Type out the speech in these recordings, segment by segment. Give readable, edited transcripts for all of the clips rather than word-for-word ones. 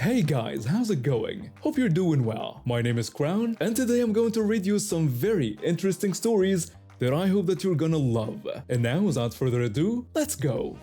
Hey guys, how's it going? Hope you're doing well. My name is Crown, and today I'm going to read you some very interesting stories that I hope that you're gonna love. And now, without further ado, let's go!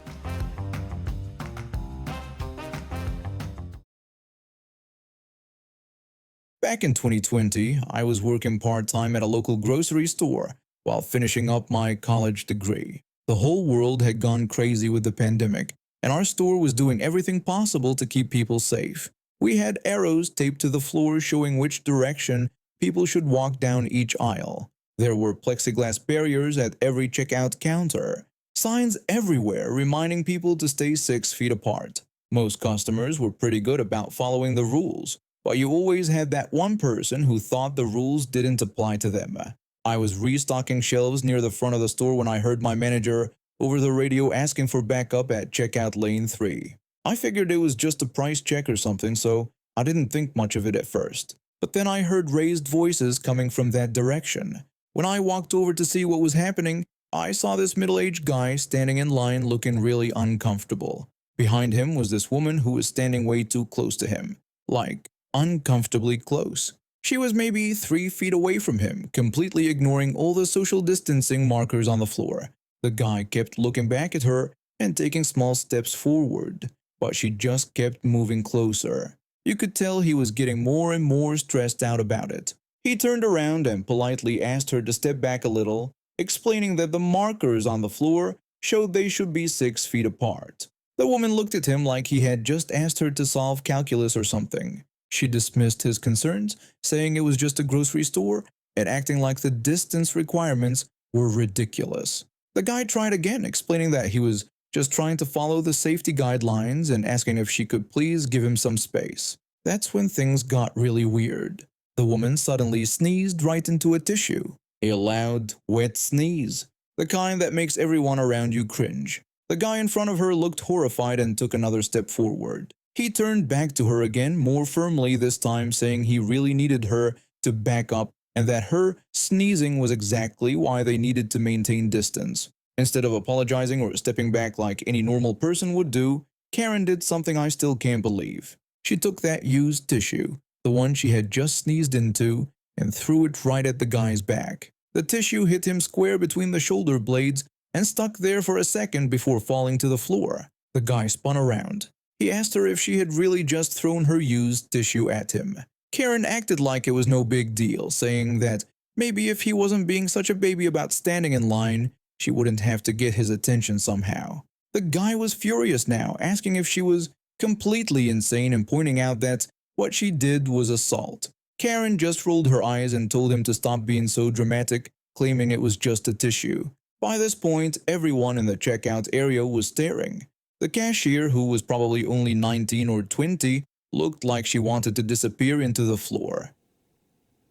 Back in 2020, I was working part-time at a local grocery store while finishing up my college degree. The whole world had gone crazy with the pandemic, and our store was doing everything possible to keep people safe. We had arrows taped to the floor showing which direction people should walk down each aisle. There were plexiglass barriers at every checkout counter, signs everywhere reminding people to stay 6 feet apart. Most customers were pretty good about following the rules, but you always had that one person who thought the rules didn't apply to them. I was restocking shelves near the front of the store when I heard my manager over the radio asking for backup at checkout lane 3. I figured it was just a price check or something, so I didn't think much of it at first. But then I heard raised voices coming from that direction. When I walked over to see what was happening, I saw this middle-aged guy standing in line looking really uncomfortable. Behind him was this woman who was standing way too close to him, like uncomfortably close. She was maybe 3 feet away from him, completely ignoring all the social distancing markers on the floor. The guy kept looking back at her and taking small steps forward, but she just kept moving closer. You could tell he was getting more and more stressed out about it. He turned around and politely asked her to step back a little, explaining that the markers on the floor showed they should be 6 feet apart. The woman looked at him like he had just asked her to solve calculus or something. She dismissed his concerns, saying it was just a grocery store and acting like the distance requirements were ridiculous. The guy tried again, explaining that he was just trying to follow the safety guidelines and asking if she could please give him some space. That's when things got really weird. The woman suddenly sneezed right into a tissue. A loud, wet sneeze. The kind that makes everyone around you cringe. The guy in front of her looked horrified and took another step forward. He turned back to her again, more firmly this time, saying he really needed her to back up and that her sneezing was exactly why they needed to maintain distance. Instead of apologizing or stepping back like any normal person would do, Karen did something I still can't believe. She took that used tissue, the one she had just sneezed into, and threw it right at the guy's back. The tissue hit him square between the shoulder blades and stuck there for a second before falling to the floor. The guy spun around. He asked her if she had really just thrown her used tissue at him. Karen acted like it was no big deal, saying that maybe if he wasn't being such a baby about standing in line, she wouldn't have to get his attention somehow. The guy was furious now, asking if she was completely insane and pointing out that what she did was assault. Karen just rolled her eyes and told him to stop being so dramatic, claiming it was just a tissue. By this point, everyone in the checkout area was staring. The cashier, who was probably only 19 or 20, looked like she wanted to disappear into the floor.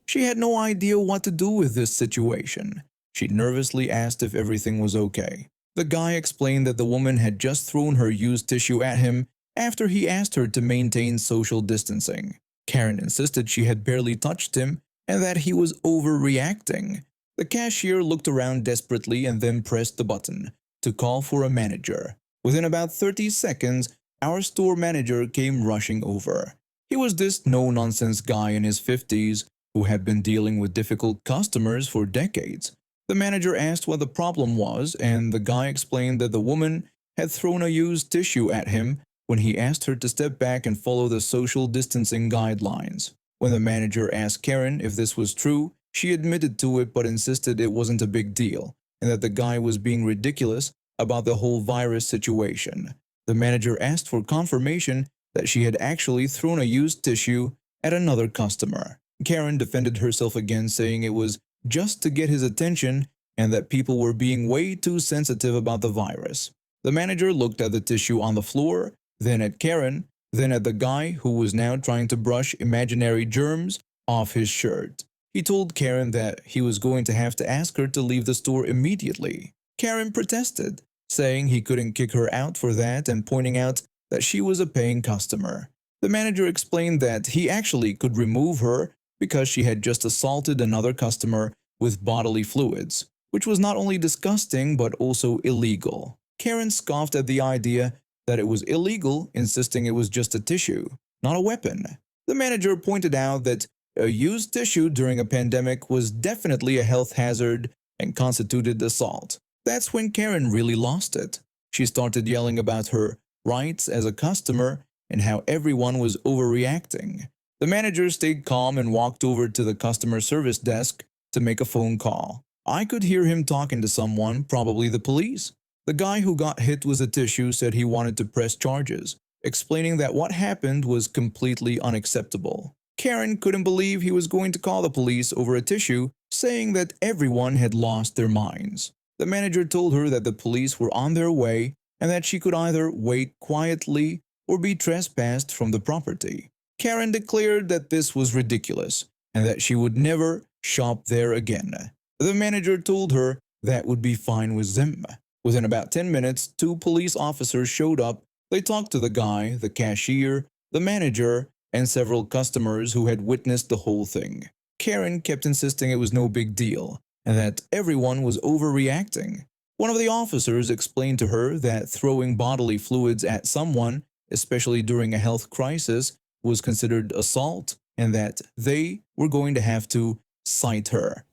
She had no idea what to do with this situation. She nervously asked if everything was okay. The guy explained that the woman had just thrown her used tissue at him after he asked her to maintain social distancing. Karen insisted she had barely touched him and that he was overreacting. The cashier looked around desperately and then pressed the button to call for a manager. Within about 30 seconds, our store manager came rushing over. He was this no-nonsense guy in his 50s who had been dealing with difficult customers for decades. The manager asked what the problem was, and the guy explained that the woman had thrown a used tissue at him when he asked her to step back and follow the social distancing guidelines. When the manager asked Karen if this was true, she admitted to it but insisted it wasn't a big deal and that the guy was being ridiculous about the whole virus situation. The manager asked for confirmation that she had actually thrown a used tissue at another customer. Karen defended herself again, saying it was just to get his attention and that people were being way too sensitive about the virus. The manager looked at the tissue on the floor, then at Karen, then at the guy who was now trying to brush imaginary germs off his shirt. He told Karen that he was going to have to ask her to leave the store immediately. Karen protested, saying he couldn't kick her out for that and pointing out that she was a paying customer. The manager explained that he actually could remove her because she had just assaulted another customer with bodily fluids, which was not only disgusting but also illegal. Karen scoffed at the idea that it was illegal, insisting it was just a tissue. not a weapon. The manager pointed out that a used tissue during a pandemic was definitely a health hazard and constituted assault. That's when Karen really lost it. She started yelling about her rights as a customer and how everyone was overreacting. The manager stayed calm and walked over to the customer service desk to make a phone call. I could hear him talking to someone, probably the police. The guy who got hit with a tissue said he wanted to press charges, explaining that what happened was completely unacceptable. Karen couldn't believe he was going to call the police over a tissue, saying that everyone had lost their minds. The manager told her that the police were on their way and that she could either wait quietly or be trespassed from the property. Karen declared that this was ridiculous and that she would never shop there again. The manager told her that would be fine with them. Within about 10 minutes, 2 police officers showed up. They talked to the guy, the cashier, the manager, and several customers who had witnessed the whole thing. Karen kept insisting it was no big deal and that everyone was overreacting. One of the officers explained to her that throwing bodily fluids at someone, especially during a health crisis, was considered assault and that they were going to have to cite her.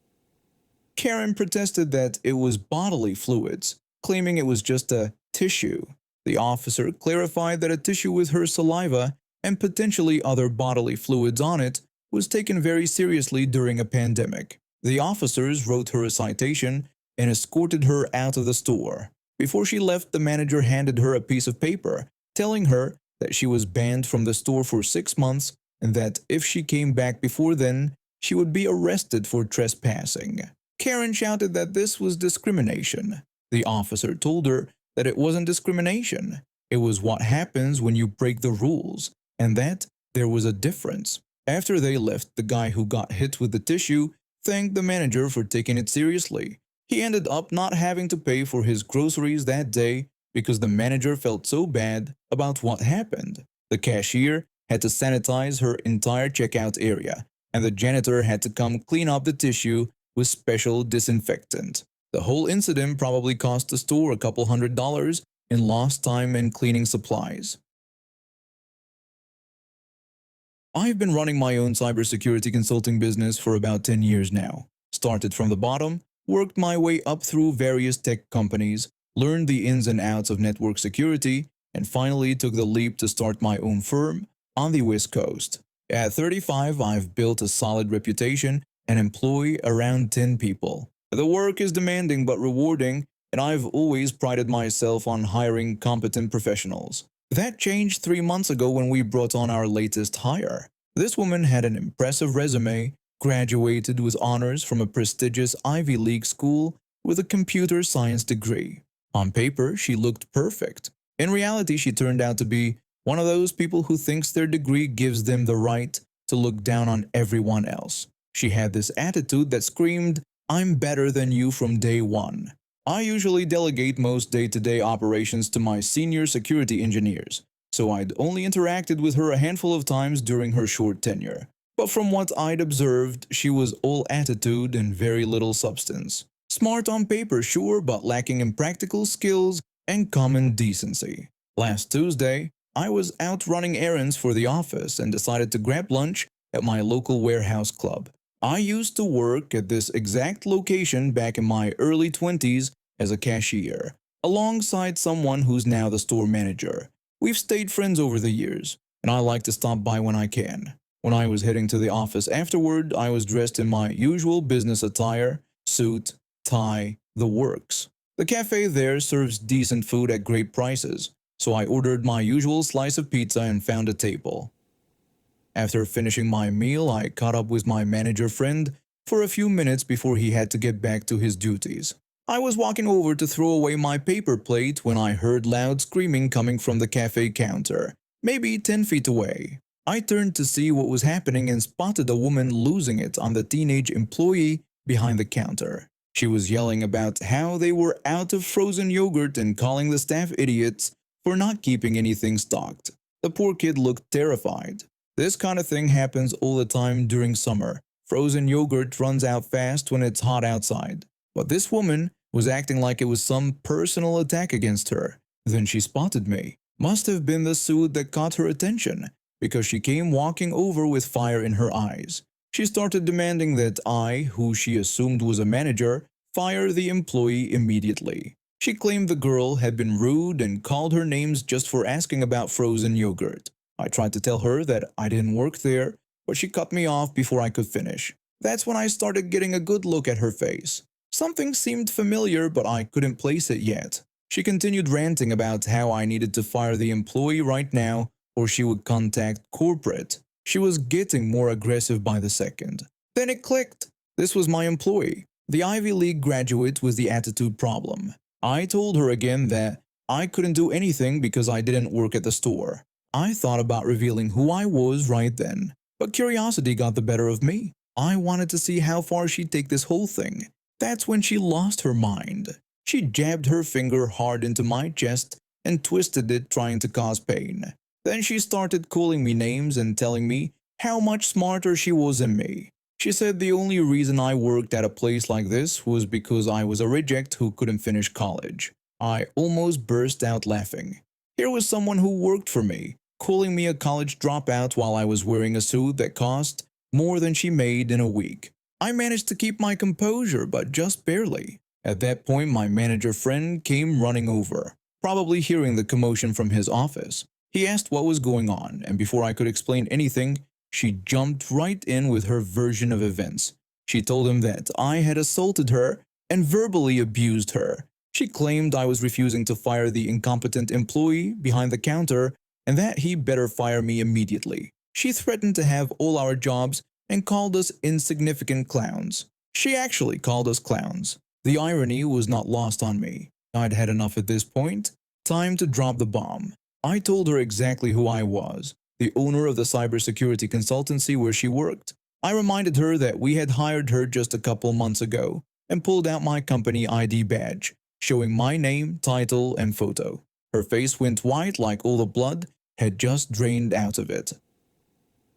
Karen protested that it was bodily fluids, claiming it was just a tissue. The officer clarified that a tissue with her saliva and potentially other bodily fluids on it was taken very seriously during a pandemic. The officers wrote her a citation and escorted her out of the store. Before she left, the manager handed her a piece of paper, telling her that she was banned from the store for 6 months and that if she came back before then, she would be arrested for trespassing. Karen shouted that this was discrimination. The officer told her that it wasn't discrimination. It was what happens when you break the rules, and that there was a difference. After they left, the guy who got hit with the tissue thanked the manager for taking it seriously. He ended up not having to pay for his groceries that day because the manager felt so bad about what happened. The cashier had to sanitize her entire checkout area, and the janitor had to come clean up the tissue with special disinfectant. The whole incident probably cost the store a couple $100 in lost time and cleaning supplies. I've been running my own cybersecurity consulting business for about 10 years now. Started from the bottom, worked my way up through various tech companies, learned the ins and outs of network security, and finally took the leap to start my own firm on the West Coast. At 35, I've built a solid reputation and employ around 10 people. The work is demanding but rewarding, and I've always prided myself on hiring competent professionals. That changed 3 months ago when we brought on our latest hire. This woman had an impressive resume, graduated with honors from a prestigious Ivy League school with a computer science degree. On paper, she looked perfect. In reality, she turned out to be one of those people who thinks their degree gives them the right to look down on everyone else. She had this attitude that screamed, "I'm better than you," from day one. I usually delegate most day-to-day operations to my senior security engineers, so I'd only interacted with her a handful of times during her short tenure. But from what I'd observed, she was all attitude and very little substance. Smart on paper, sure, but lacking in practical skills and common decency. Last Tuesday, I was out running errands for the office and decided to grab lunch at my local warehouse club. I used to work at this exact location back in my early 20s as a cashier, alongside someone who's now the store manager. We've stayed friends over the years, and I like to stop by when I can. When I was heading to the office afterward, I was dressed in my usual business attire, suit, tie, the works. The cafe there serves decent food at great prices, so I ordered my usual slice of pizza and found a table. After finishing my meal, I caught up with my manager friend for a few minutes before he had to get back to his duties. I was walking over to throw away my paper plate when I heard loud screaming coming from the cafe counter, maybe 10 feet away. I turned to see what was happening and spotted a woman losing it on the teenage employee behind the counter. She was yelling about how they were out of frozen yogurt and calling the staff idiots for not keeping anything stocked. The poor kid looked terrified. This kind of thing happens all the time during summer. Frozen yogurt runs out fast when it's hot outside. But this woman was acting like it was some personal attack against her. Then she spotted me. Must have been the suit that caught her attention. because she came walking over with fire in her eyes. She started demanding that I, who she assumed was a manager, fire the employee immediately. She claimed the girl had been rude and called her names just for asking about frozen yogurt. I tried to tell her that I didn't work there, but she cut me off before I could finish. That's when I started getting a good look at her face. Something seemed familiar, but I couldn't place it yet. She continued ranting about how I needed to fire the employee right now or she would contact corporate. She was getting more aggressive by the second. Then it clicked. This was my employee, the Ivy League graduate with the attitude problem. I told her again that I couldn't do anything because I didn't work at the store. I thought about revealing who I was right then, but curiosity got the better of me. I wanted to see how far she'd take this whole thing. That's when she lost her mind. She jabbed her finger hard into my chest and twisted it, trying to cause pain. Then she started calling me names and telling me how much smarter she was than me. She said the only reason I worked at a place like this was because I was a reject who couldn't finish college. I almost burst out laughing. Here was someone who worked for me, calling me a college dropout while I was wearing a suit that cost more than she made in a week. I managed to keep my composure, but just barely. At that point, my manager friend came running over, probably hearing the commotion from his office. He asked what was going on, and before I could explain anything, she jumped right in with her version of events. She told him that I had assaulted her and verbally abused her. She claimed I was refusing to fire the incompetent employee behind the counter and that he better fire me immediately. She threatened to have all our jobs and called us insignificant clowns. She actually called us clowns. The irony was not lost on me. I'd had enough at this point. Time to drop the bomb. I told her exactly who I was, the owner of the cybersecurity consultancy where she worked. I reminded her that we had hired her just a couple months ago and pulled out my company ID badge, showing my name, title, and photo. Her face went white like all the blood had just drained out of it.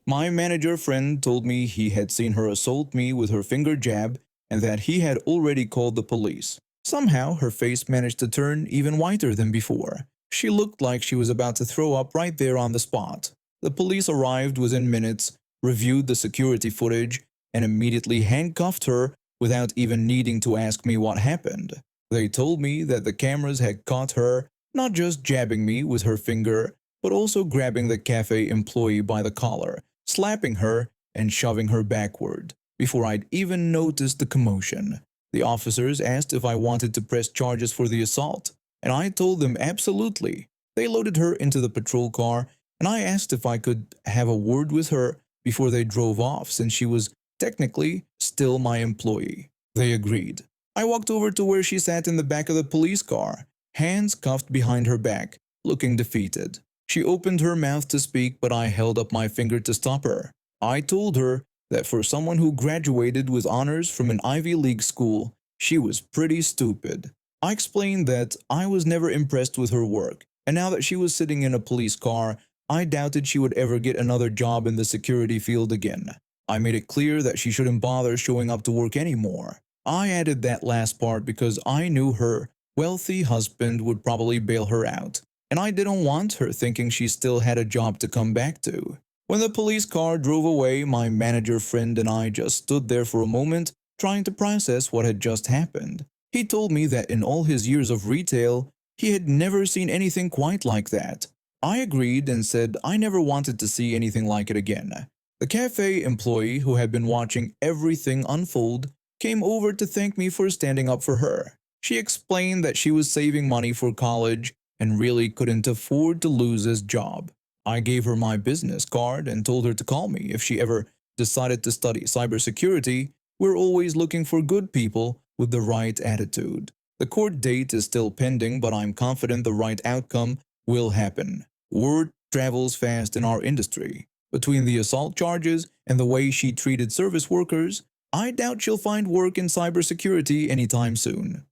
My manager friend told me he had seen her assault me with her finger jab and that he had already called the police. Somehow, her face managed to turn even whiter than before. She looked like she was about to throw up right there on the spot. The police arrived within minutes, reviewed the security footage, and immediately handcuffed her without even needing to ask me what happened. They told me that the cameras had caught her not just jabbing me with her finger, but also grabbing the cafe employee by the collar, slapping her, and shoving her backward. Before I'd even noticed the commotion, the officers asked if I wanted to press charges for the assault, and I told them absolutely. They loaded her into the patrol car, and I asked if I could have a word with her before they drove off, since she was technically still my employee. They agreed. I walked over to where she sat in the back of the police car, hands cuffed behind her back, looking defeated. She opened her mouth to speak, but I held up my finger to stop her. I told her that for someone who graduated with honors from an Ivy League school, she was pretty stupid. I explained that I was never impressed with her work, and now that she was sitting in a police car, I doubted she would ever get another job in the security field again. I made it clear that she shouldn't bother showing up to work anymore. I added that last part because I knew her wealthy husband would probably bail her out, and I didn't want her thinking she still had a job to come back to. When the police car drove away, my manager friend and I just stood there for a moment, trying to process what had just happened. He told me that in all his years of retail, he had never seen anything quite like that. I agreed and said I never wanted to see anything like it again. The cafe employee, who had been watching everything unfold, came over to thank me for standing up for her. She explained that she was saving money for college and really couldn't afford to lose his job. I gave her my business card and told her to call me if she ever decided to study cybersecurity. We're always looking for good people with the right attitude. The court date is still pending, but I'm confident the right outcome will happen. Word travels fast in our industry. Between the assault charges and the way she treated service workers, I doubt she'll find work in cybersecurity anytime soon.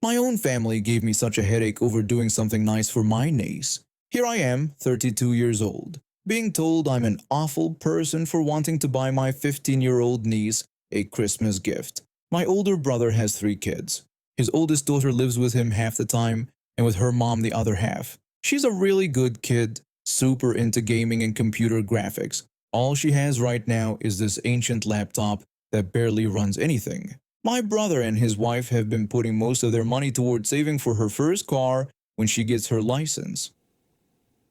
My own family gave me such a headache over doing something nice for my niece. Here I am, 32 years old, being told I'm an awful person for wanting to buy my 15-year-old niece a Christmas gift. My older brother has 3 kids. His oldest daughter lives with him half the time and with her mom the other half. She's a really good kid, super into gaming and computer graphics. All she has right now is this ancient laptop that barely runs anything. My brother and his wife have been putting most of their money towards saving for her first car when she gets her license.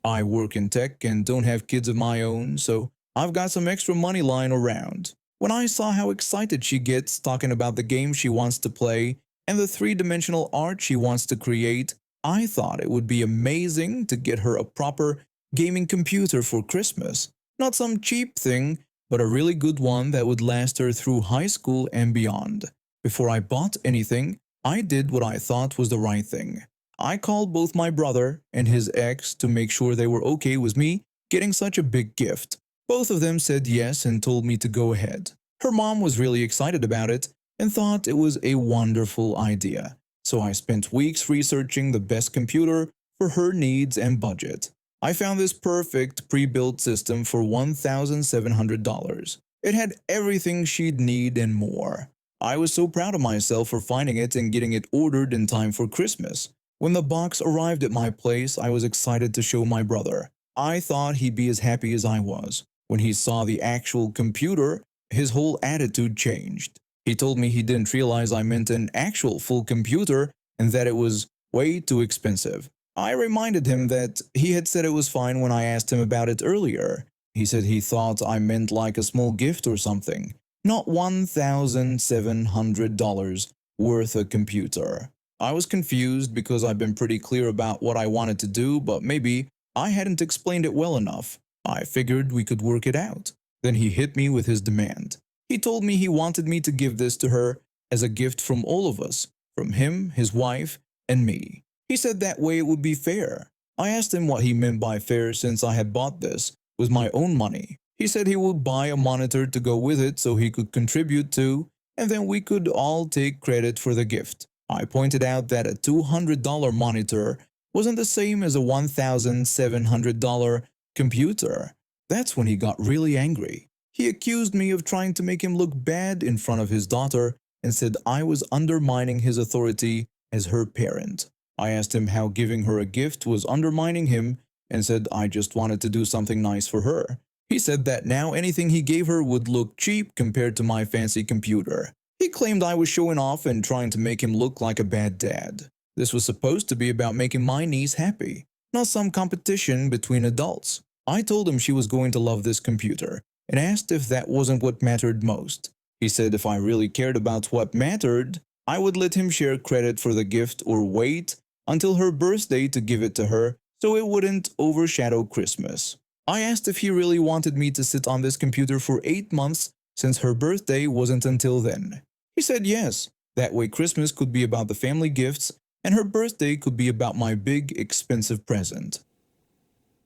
I work in tech and don't have kids of my own, so I've got some extra money lying around. When I saw how excited she gets talking about the game she wants to play and the three-dimensional art she wants to create, I thought it would be amazing to get her a proper gaming computer for Christmas. Not some cheap thing, but a really good one that would last her through high school and beyond. Before I bought anything, I did what I thought was the right thing. I called both my brother and his ex to make sure they were okay with me getting such a big gift. Both of them said yes and told me to go ahead. Her mom was really excited about it and thought it was a wonderful idea. So I spent weeks researching the best computer for her needs and budget. I found this perfect pre-built system for $1,700. It had everything she'd need and more. I was so proud of myself for finding it and getting it ordered in time for Christmas. When the box arrived at my place, I was excited to show my brother. I thought he'd be as happy as I was. When he saw the actual computer, his whole attitude changed. He told me he didn't realize I meant an actual full computer and that it was way too expensive. I reminded him that he had said it was fine when I asked him about it earlier. He said he thought I meant like a small gift or something, not $1,700 worth a computer. I was confused because I've been pretty clear about what I wanted to do, but maybe I hadn't explained it well enough. I figured we could work it out. Then he hit me with his demand. He told me he wanted me to give this to her as a gift from all of us, from him, his wife, and me. He said that way it would be fair. I asked him what he meant by fair since I had bought this with my own money. He said he would buy a monitor to go with it so he could contribute to, and then we could all take credit for the gift. I pointed out that a $200 monitor wasn't the same as a $1,700 computer. That's when he got really angry. He accused me of trying to make him look bad in front of his daughter and said I was undermining his authority as her parent. I asked him how giving her a gift was undermining him and said I just wanted to do something nice for her. He said that now anything he gave her would look cheap compared to my fancy computer. He claimed I was showing off and trying to make him look like a bad dad. This was supposed to be about making my niece happy, not some competition between adults. I told him she was going to love this computer and asked if that wasn't what mattered most. He said if I really cared about what mattered, I would let him share credit for the gift or wait until her birthday to give it to her so it wouldn't overshadow Christmas. I asked if he really wanted me to sit on this computer for 8 months since her birthday wasn't until then. He said yes, that way Christmas could be about the family gifts and her birthday could be about my big expensive present.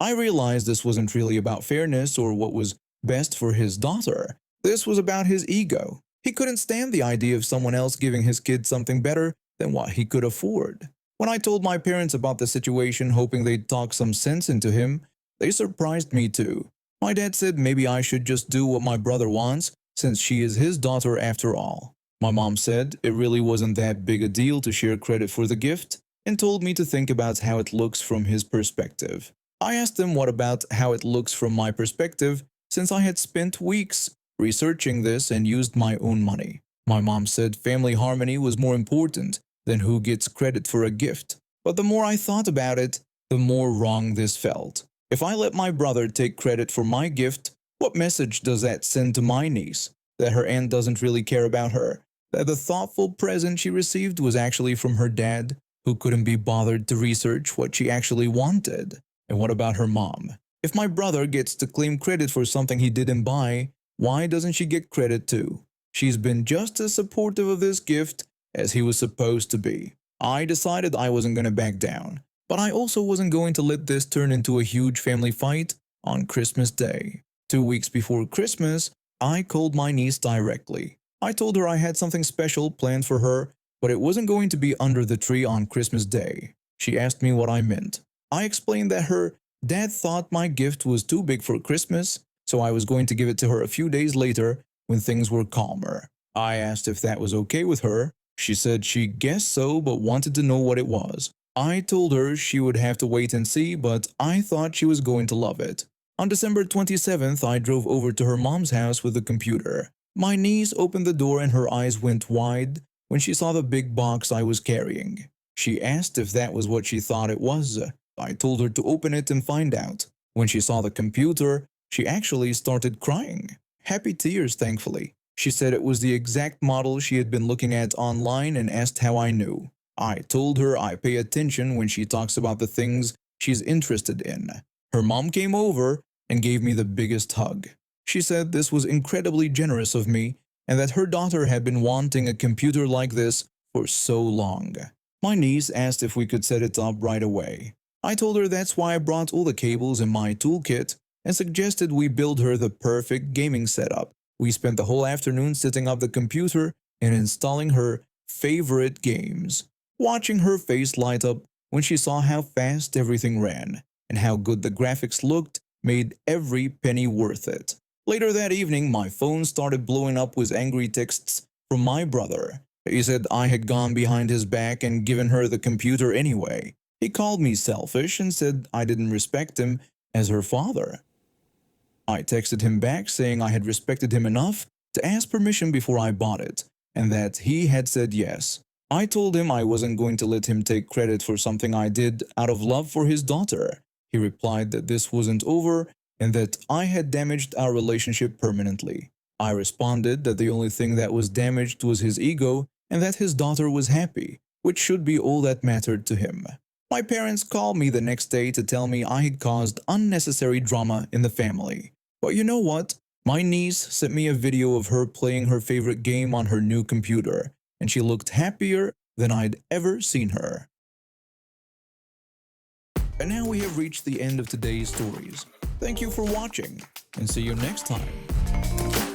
I realized this wasn't really about fairness or what was best for his daughter. This was about his ego. He couldn't stand the idea of someone else giving his kid something better than what he could afford. When I told my parents about the situation hoping they'd talk some sense into him, they surprised me too. My dad said maybe I should just do what my brother wants since she is his daughter after all. My mom said it really wasn't that big a deal to share credit for the gift and told me to think about how it looks from his perspective. I asked him what about how it looks from my perspective since I had spent weeks researching this and used my own money. My mom said family harmony was more important than who gets credit for a gift. But the more I thought about it, the more wrong this felt. If I let my brother take credit for my gift, what message does that send to my niece? That her aunt doesn't really care about her? That the thoughtful present she received was actually from her dad, who couldn't be bothered to research what she actually wanted? And what about her mom? If my brother gets to claim credit for something he didn't buy, why doesn't she get credit too? She's been just as supportive of this gift as he was supposed to be. I decided I wasn't going to back down, but I also wasn't going to let this turn into a huge family fight on Christmas Day. 2 weeks before Christmas, I called my niece directly. I told her I had something special planned for her, but it wasn't going to be under the tree on Christmas Day. She asked me what I meant. I explained that her dad thought my gift was too big for Christmas, so I was going to give it to her a few days later when things were calmer. I asked if that was okay with her. She said she guessed so but wanted to know what it was. I told her she would have to wait and see, but I thought she was going to love it. On December 27th, I drove over to her mom's house with the computer. My niece opened the door and her eyes went wide when she saw the big box I was carrying. She asked if that was what she thought it was. I told her to open it and find out. When she saw the computer, she actually started crying. Happy tears, thankfully. She said it was the exact model she had been looking at online and asked how I knew. I told her I pay attention when she talks about the things she's interested in. Her mom came over and gave me the biggest hug. She said this was incredibly generous of me and that her daughter had been wanting a computer like this for so long. My niece asked if we could set it up right away. I told her that's why I brought all the cables in my toolkit and suggested we build her the perfect gaming setup. We spent the whole afternoon setting up the computer and installing her favorite games. Watching her face light up when she saw how fast everything ran and how good the graphics looked made every penny worth it. Later that evening, my phone started blowing up with angry texts from my brother. He said I had gone behind his back and given her the computer anyway. He called me selfish and said I didn't respect him as her father. I texted him back saying I had respected him enough to ask permission before I bought it, and that he had said yes. I told him I wasn't going to let him take credit for something I did out of love for his daughter. He replied that this wasn't over and that I had damaged our relationship permanently. I responded that the only thing that was damaged was his ego and that his daughter was happy, which should be all that mattered to him. My parents called me the next day to tell me I had caused unnecessary drama in the family. But you know what? My niece sent me a video of her playing her favorite game on her new computer, and she looked happier than I'd ever seen her. And now we have reached the end of today's stories. Thank you for watching, and see you next time.